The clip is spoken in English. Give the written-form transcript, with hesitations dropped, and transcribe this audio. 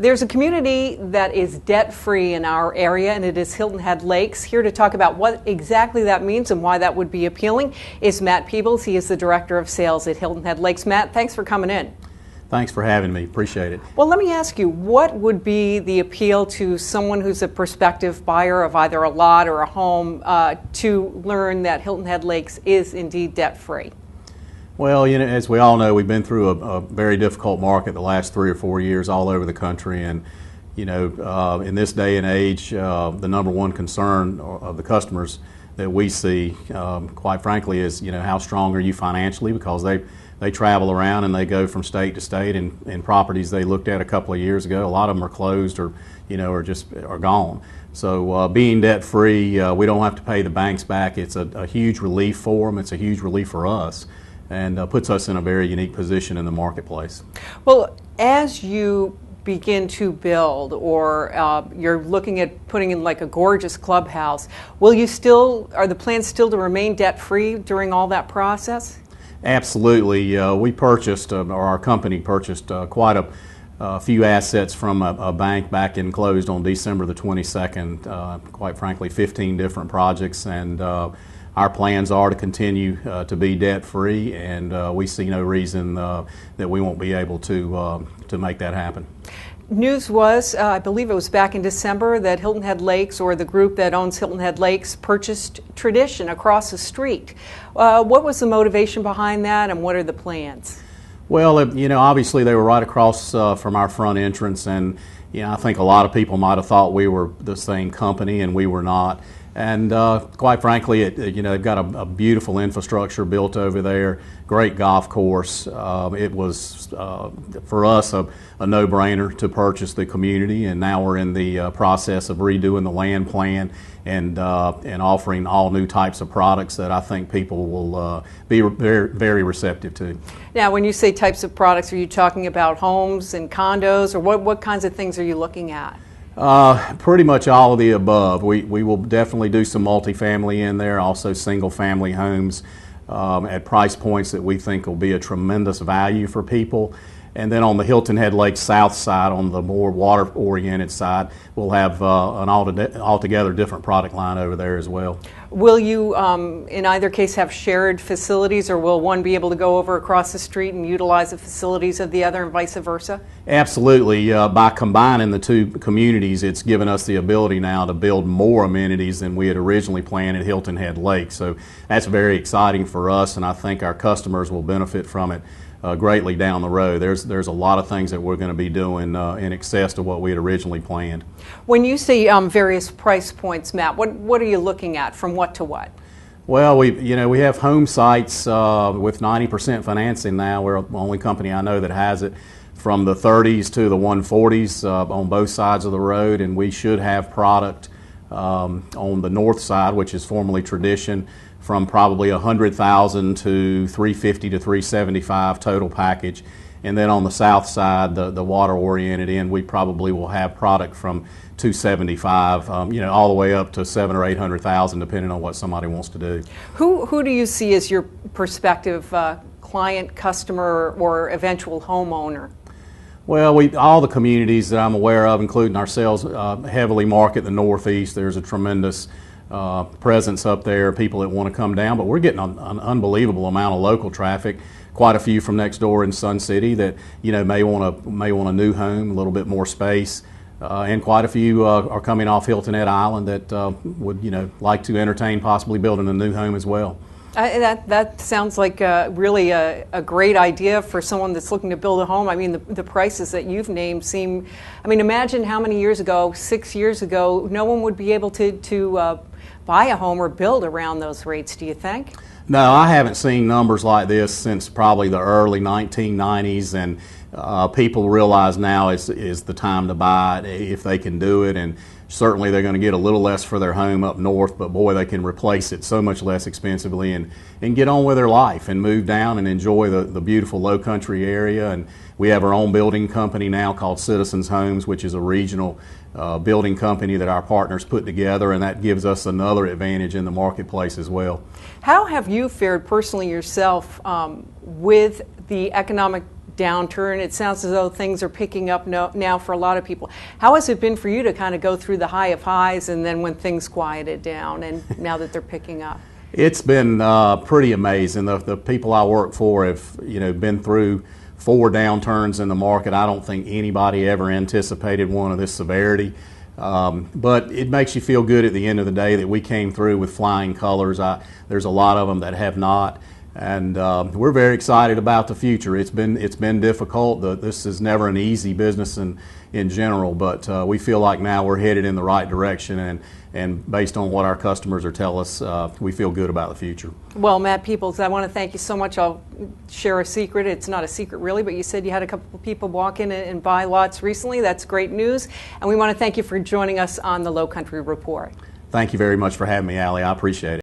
There's a community that is debt-free in our area, and it is Hilton Head Lakes. Here to talk about what exactly that means and why that would be appealing is Matt Peebles. He is the Director of Sales at Hilton Head Lakes. Matt, thanks for coming in. Thanks for having me. Appreciate it. Well, let me ask you, what would be the appeal to someone who's a prospective buyer of either a lot or a home to learn that Hilton Head Lakes is indeed debt-free? Well, you know, as we all know, we've been through a very difficult market the last 3 or 4 years all over the country, and you know, in this day and age, the number one concern of the customers that we see, quite frankly, is how strong are you financially, because they travel around and they go from state to state, and properties they looked at a couple of years ago, a lot of them are closed or are gone. So being debt free, we don't have to pay the banks back. It's a huge relief for them. It's a huge relief for us, and puts us in a very unique position in the marketplace. Well, as you begin to build, or you're looking at putting in like a gorgeous clubhouse, are the plans still to remain debt-free during all that process? Absolutely. We purchased, or our company purchased, quite a few assets from a bank back and closed on December the 22nd. Quite frankly, 15 different projects, and our plans are to continue to be debt-free, and we see no reason that we won't be able to make that happen. News was, I believe it was back in December, that Hilton Head Lakes, or the group that owns Hilton Head Lakes, purchased Tradition across the street. What was the motivation behind that, and what are the plans? Well, obviously they were right across from our front entrance, and I think a lot of people might have thought we were the same company, and we were not. And quite frankly, they've got a beautiful infrastructure built over there, great golf course. It was, for us, a no-brainer to purchase the community, and now we're in the process of redoing the land plan and offering all new types of products that I think people will be very, very receptive to. Now, when you say types of products, are you talking about homes and condos, or what kinds of things are you looking at? Pretty much all of the above. We will definitely do some multifamily in there, also single family homes at price points that we think will be a tremendous value for people. And then on the Hilton Head Lakes south side, on the more water-oriented side, we'll have an altogether different product line over there as well. Will you, in either case, have shared facilities, or will one be able to go over across the street and utilize the facilities of the other and vice versa? Absolutely. By combining the two communities, it's given us the ability now to build more amenities than we had originally planned at Hilton Head Lakes. So that's very exciting for us, and I think our customers will benefit from it greatly down the road. There's a lot of things that we're going to be doing in excess to what we had originally planned. When you say various price points, Matt, what are you looking at, from what to what? Well, we have home sites with 90% financing now. We're the only company I know that has it, from the 30s to the 140s on both sides of the road, and we should have product on the north side, which is formerly Tradition, from probably $100,000 to $350 to $375 total package. And then on the south side, the water-oriented end, we probably will have product from $275, all the way up to $700,000 or $800,000, depending on what somebody wants to do. Who do you see as your prospective client, customer, or eventual homeowner? Well, all the communities that I'm aware of, including ourselves, heavily market the Northeast. There's a tremendous presence up there, people that want to come down, but we're getting an unbelievable amount of local traffic. Quite a few from next door in Sun City that may want a new home, a little bit more space, and quite a few are coming off Hilton Head Island that would like to entertain possibly building a new home as well. That sounds like really a great idea for someone that's looking to build a home. I mean, the prices that you've named seem, imagine how many years ago, 6 years ago, no one would be able to buy a home or build around those rates, do you think? No, I haven't seen numbers like this since probably the early 1990s, and people realize now is the time to buy it if they can do it, and certainly they're going to get a little less for their home up north, but boy, they can replace it so much less expensively and get on with their life and move down and enjoy the beautiful Lowcountry area. And we have our own building company now called Citizens Homes, which is a regional building company that our partners put together, and that gives us another advantage in the marketplace as well. How have you fared personally yourself with the economic downturn. It sounds as though things are picking up now for a lot of people. How has it been for you to kind of go through the high of highs and then when things quieted down and now that they're picking up? It's been pretty amazing. The people I work for have, been through 4 downturns in the market. I don't think anybody ever anticipated one of this severity. But it makes you feel good at the end of the day that we came through with flying colors. There's a lot of them that have not. And we're very excited about the future. It's been difficult. This is never an easy business in general, but we feel like now we're headed in the right direction, and based on what our customers are telling us, we feel good about the future. Well, Matt Peebles, I want to thank you so much. I'll share a secret. It's not a secret really, but you said you had a couple of people walk in and buy lots recently. That's great news, and we want to thank you for joining us on the Lowcountry Report. Thank you very much for having me, Allie. I appreciate it.